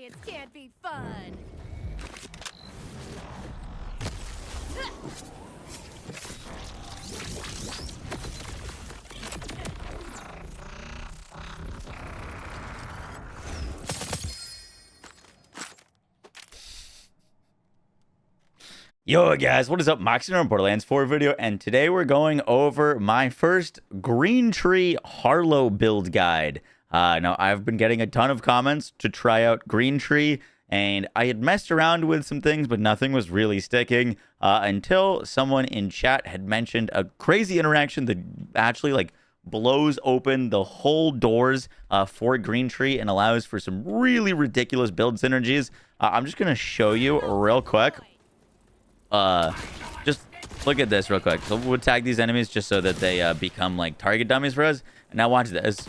Science can't be fun. Yo guys, what is up? Moxie here on Borderlands 4 video, and today we're going over my first Green Tree Harlowe build guide. Now, I've been getting a ton of comments to try out Green Tree, and I had messed around with some things, but nothing was really sticking until someone in chat had mentioned a crazy interaction that actually blows open the whole doors for Green Tree and allows for some really ridiculous build synergies. I'm just going to show you real quick. Just look at this real quick. So we'll tag these enemies just so that they become like target dummies for us. And now watch this.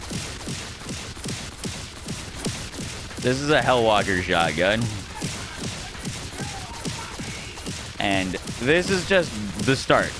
This is a Hellwalker shotgun. And this is just the start.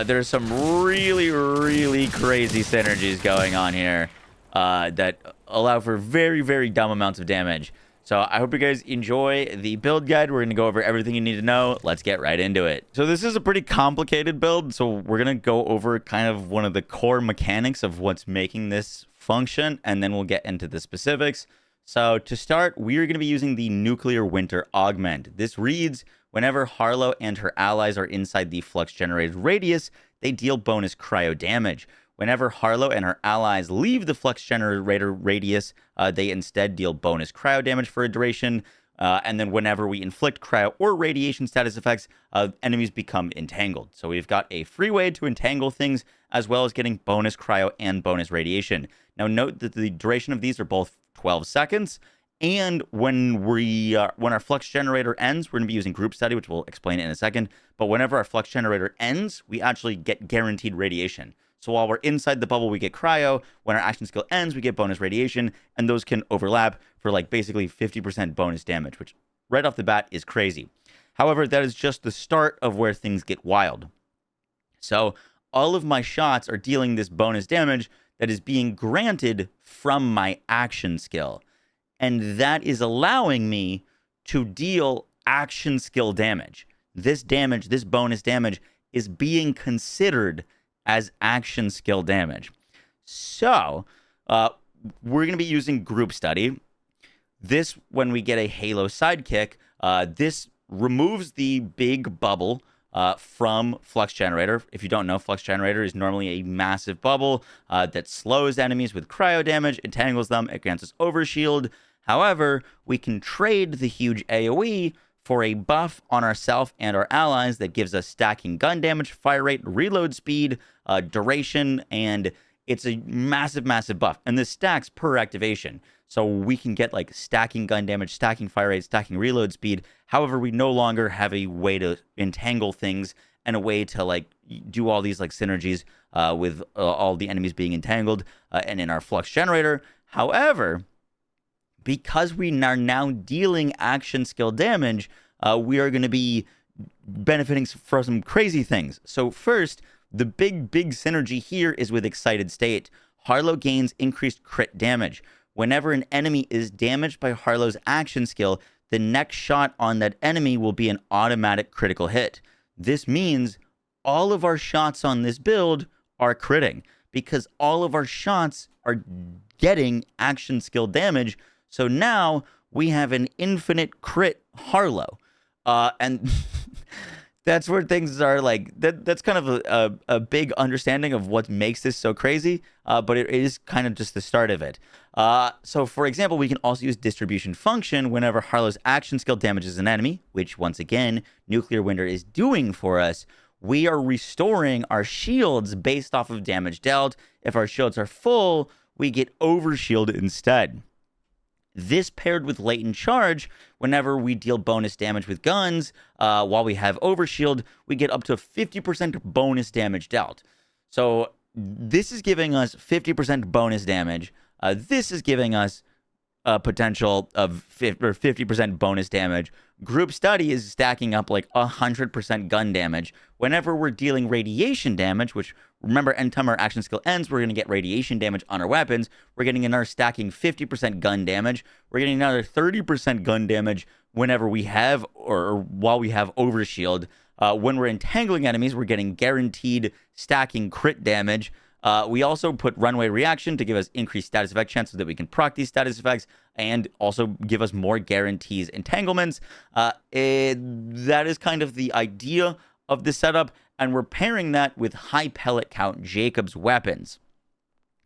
There's some really, really crazy synergies going on here that allow for very, very dumb amounts of damage. So I hope you guys enjoy the build guide. We're going to go over everything you need to know. Let's get right into it. So this is a pretty complicated build. So we're going to go over kind of one of the core mechanics of what's making this function, and then we'll get into the specifics. So to start, we are going to be using the Nuclear Winter Augment. This reads, whenever Harlowe and her allies are inside the flux generated radius, they deal bonus cryo damage. Whenever Harlowe and her allies leave the flux generator radius, they instead deal bonus cryo damage for a duration. And then whenever we inflict cryo or radiation status effects, enemies become entangled. So we've got a free way to entangle things, as well as getting bonus cryo and bonus radiation. Now note that the duration of these are both 12 seconds. And when our flux generator ends, we're going to be using group study, which we'll explain in a second. But whenever our flux generator ends, we actually get guaranteed radiation. So while we're inside the bubble, we get cryo. When our action skill ends, we get bonus radiation. And those can overlap for basically 50% bonus damage, which right off the bat is crazy. However, that is just the start of where things get wild. So all of my shots are dealing this bonus damage that is being granted from my action skill. And that is allowing me to deal action skill damage. This bonus damage, is being considered as action skill damage. So we're going to be using group study. This, when we get a Halo sidekick, this removes the big bubble from Flux Generator. If you don't know, Flux Generator is normally a massive bubble that slows enemies with cryo damage, entangles them, it grants us overshield. However, we can trade the huge AoE for a buff on ourselves and our allies that gives us stacking gun damage, fire rate, reload speed, duration, and it's a massive, massive buff. And this stacks per activation. So we can get stacking gun damage, stacking fire rate, stacking reload speed. However, we no longer have a way to entangle things and a way to do all these synergies with all the enemies being entangled and in our flux generator. However, because we are now dealing action skill damage, we are going to be benefiting from some crazy things. So first, the big synergy here is with Excited State. Harlowe gains increased crit damage. Whenever an enemy is damaged by Harlowe's action skill, the next shot on that enemy will be an automatic critical hit. This means all of our shots on this build are critting, because all of our shots are getting action skill damage. So now we have an infinite crit Harlowe. And that's where things are that's kind of a big understanding of what makes this so crazy. But it is kind of just the start of it. So for example, we can also use distribution function whenever Harlowe's action skill damages an enemy, which once again, Nuclear Winter is doing for us. We are restoring our shields based off of damage dealt. If our shields are full, we get overshield instead. This paired with latent charge, whenever we deal bonus damage with guns, while we have overshield, we get up to 50% bonus damage dealt. So this is giving us 50% bonus damage. This is giving us potential of 50% bonus damage. Group Study is stacking up like 100% gun damage. Whenever we're dealing radiation damage, which remember, anytime our action skill ends, we're going to get radiation damage on our weapons. We're getting another stacking 50% gun damage. We're getting another 30% gun damage whenever we have, or while we have Overshield. When we're entangling enemies, we're getting guaranteed stacking crit damage. We also put Runway Reaction to give us increased status effect chance so that we can proc these status effects and also give us more guarantees entanglements. That is kind of the idea of the setup, and we're pairing that with high pellet count Jacob's weapons.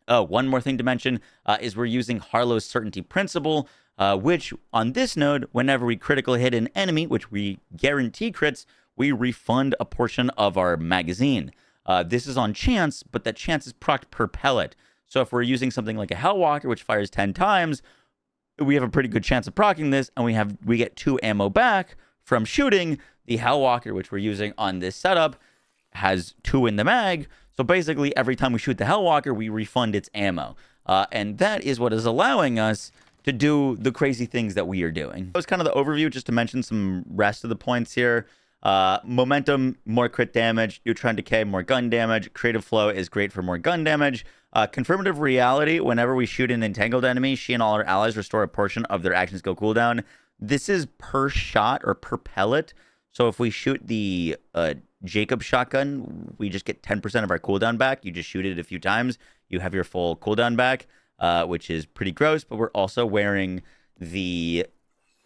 One more thing to mention is we're using Harlowe's Certainty Principle, which on this node, whenever we critical hit an enemy, which we guarantee crits, we refund a portion of our magazine. This is on chance, but that chance is procced per pellet. So if we're using something like a Hellwalker, which fires 10 times, we have a pretty good chance of proccing this, and we get 2 ammo back from shooting. The Hellwalker, which we're using on this setup, has 2 in the mag. So basically, every time we shoot the Hellwalker, we refund its ammo. And that is what is allowing us to do the crazy things that we are doing. That was kind of the overview, just to mention some rest of the points here. Momentum, more crit damage. Neutron Decay, more gun damage. Creative Flow is great for more gun damage. Confirmative Reality, whenever we shoot an entangled enemy, she and all her allies restore a portion of their action skill cooldown. This is per shot or per pellet. So if we shoot the Jacob shotgun, we just get 10% of our cooldown back. You just shoot it a few times, you have your full cooldown back, which is pretty gross. But we're also wearing the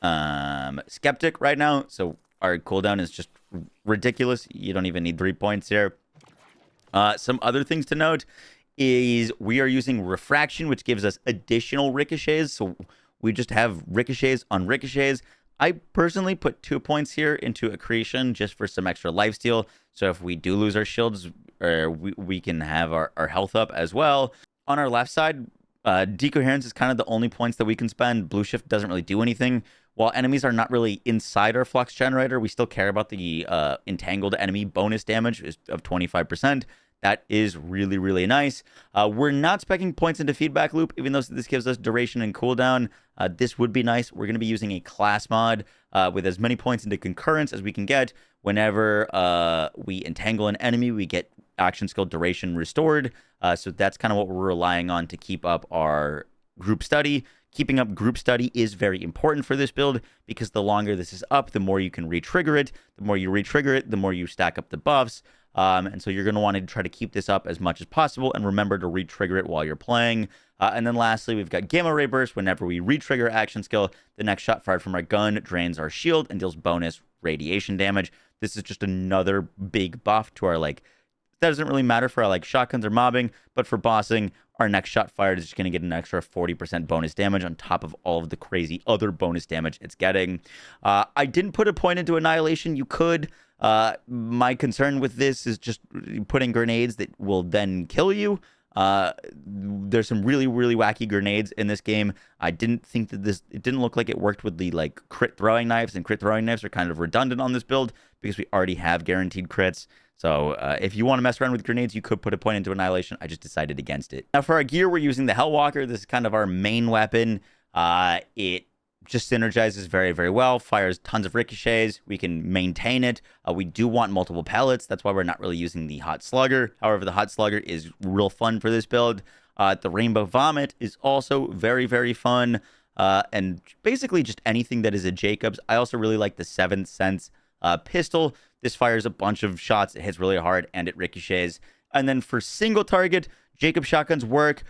Skeptic right now, so our cooldown is just ridiculous. You don't even need 3 points here. Some other things to note is we are using Refraction, which gives us additional ricochets. So we just have ricochets on ricochets. I personally put 2 points here into Accretion just for some extra lifesteal. So if we do lose our shields, we can have our health up as well. On our left side, Decoherence is kind of the only points that we can spend. Blue Shift doesn't really do anything. While enemies are not really inside our Flux Generator, we still care about the entangled enemy bonus damage of 25%. That is really, really nice. We're not speccing points into Feedback Loop, even though this gives us duration and cooldown. This would be nice. We're going to be using a class mod with as many points into Concurrence as we can get. Whenever we entangle an enemy, we get action skill duration restored. So that's kind of what we're relying on to keep up our Group Study. Keeping up Group Study is very important for this build because the longer this is up, the more you can re-trigger it. The more you re-trigger it, the more you stack up the buffs. And so you're going to want to try to keep this up as much as possible and remember to re-trigger it while you're playing. And then lastly, we've got Gamma Ray Burst. Whenever we re-trigger action skill, the next shot fired from our gun drains our shield and deals bonus radiation damage. This is just another big buff to our, like, that doesn't really matter for our, like, shotguns or mobbing, but for bossing, our next shot fired is just going to get an extra 40% bonus damage on top of all of the crazy other bonus damage it's getting. I didn't put a point into Annihilation. You could. My concern with this is just putting grenades that will then kill you. There's some really, really wacky grenades in this game. I didn't think that it didn't look like it worked with the, like, crit throwing knives, and crit throwing knives are kind of redundant on this build because we already have guaranteed crits. So if you want to mess around with grenades, you could put a point into Annihilation. I just decided against it. Now for our gear, we're using the Hellwalker. This is kind of our main weapon. It just synergizes very, very well, fires tons of ricochets. We can maintain it. We do want multiple pellets. That's why we're not really using the Hot Slugger. However, the Hot Slugger is real fun for this build. The Rainbow Vomit is also very, very fun. And basically just anything that is a Jacobs. I also really like the 7th Sense pistol. This fires a bunch of shots. It hits really hard and it ricochets. And then for single target, Jacob shotguns work.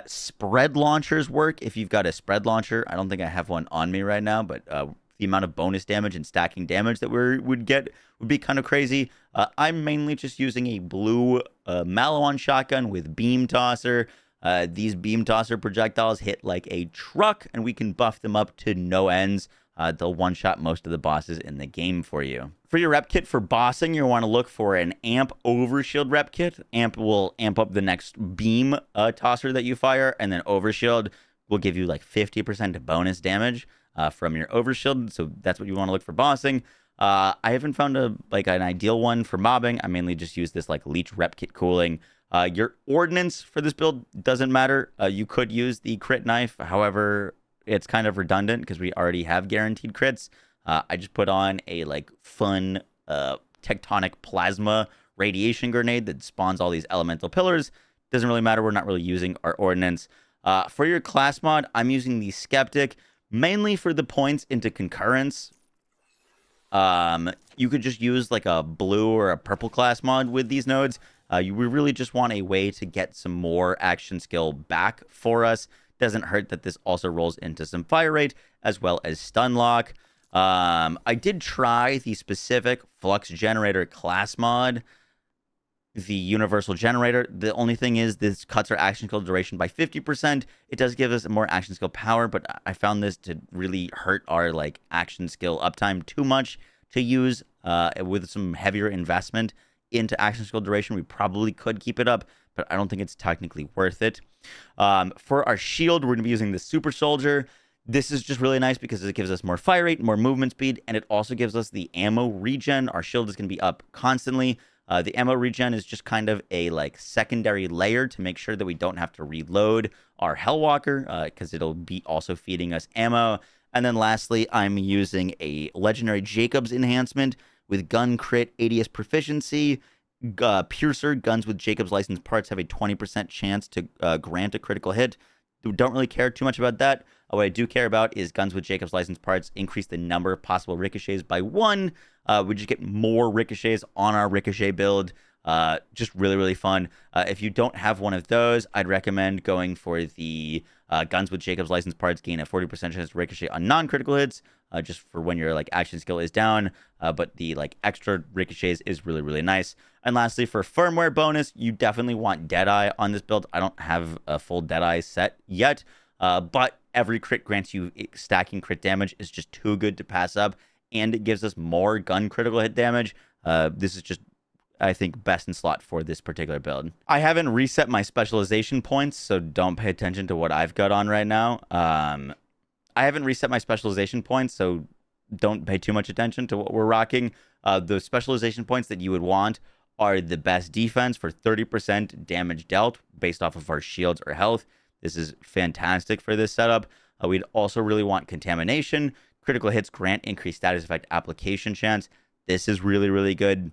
Spread launchers work if you've got a spread launcher. I don't think I have one on me right now, but the amount of bonus damage and stacking damage that we would get would be kind of crazy. I'm mainly just using a blue Malawan shotgun with beam tosser. These beam tosser projectiles hit like a truck, and we can buff them up to no ends. They'll one-shot most of the bosses in the game for you. For your rep kit for bossing, you want to look for an amp overshield rep kit. Amp will amp up the next beam tosser that you fire, and then overshield will give you like 50% bonus damage from your overshield. So that's what you want to look for bossing. I haven't found an ideal one for mobbing. I mainly just use this like leech rep kit cooling. Your ordnance for this build doesn't matter. You could use the crit knife. However, it's kind of redundant because we already have guaranteed crits. I just put on a like fun tectonic plasma radiation grenade that spawns all these elemental pillars. Doesn't really matter. We're not really using our ordnance. For your class mod, I'm using the Skeptic mainly for the points into concurrence. You could just use like a blue or a purple class mod with these nodes. We really just want a way to get some more action skill back for us. Doesn't hurt that this also rolls into some fire rate as well as stun lock. I did try the specific flux generator class mod, the universal generator. The only thing is this cuts our action skill duration by 50%. It does give us more action skill power, but I found this to really hurt our like action skill uptime too much to use. With some heavier investment into action skill duration, we probably could keep it up, but I don't think it's technically worth it. For our shield, we're going to be using the Super Soldier. This is just really nice because it gives us more fire rate, more movement speed, and it also gives us the ammo regen. Our shield is going to be up constantly. The ammo regen is just kind of a like secondary layer to make sure that we don't have to reload our Hellwalker because it'll be also feeding us ammo. And then lastly, I'm using a legendary Jacobs enhancement with gun crit, ADS proficiency. Piercer guns with Jacobs licensed parts have a 20% chance to grant a critical hit. We don't really care too much about that. What I do care about is guns with Jacobs licensed parts increase the number of possible ricochets by 1. We just get more ricochets on our ricochet build. Just really, really fun. If you don't have one of those, I'd recommend going for the guns with Jacobs licensed parts gain a 40% chance to ricochet on non-critical hits, just for when your like action skill is down. But the like extra ricochets is really, really nice. And lastly, for firmware bonus, you definitely want Deadeye on this build. I don't have a full Deadeye set yet, but every crit grants you stacking crit damage is just too good to pass up, and it gives us more gun critical hit damage. This is just, I think, best in slot for this particular build. I haven't reset my specialization points, so don't pay attention to what I've got on right now. I haven't reset my specialization points, so don't pay too much attention to what we're rocking. The specialization points that you would want are the best defense for 30% damage dealt based off of our shields or health. This is fantastic for this setup. We'd also really want contamination. Critical hits grant increased status effect application chance. This is really, really good.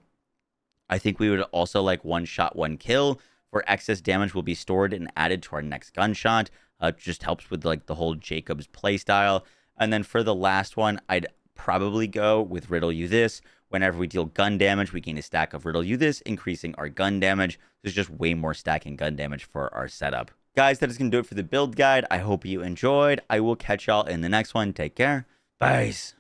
I think we would also like one shot, one kill, where excess damage will be stored and added to our next gunshot. Just helps with like the whole Jacobs playstyle. And then for the last one, I'd probably go with Riddle You This. Whenever we deal gun damage, we gain a stack of Riddle You This, increasing our gun damage. There's just way more stacking gun damage for our setup. Guys, that is going to do it for the build guide. I hope you enjoyed. I will catch y'all in the next one. Take care. Bye.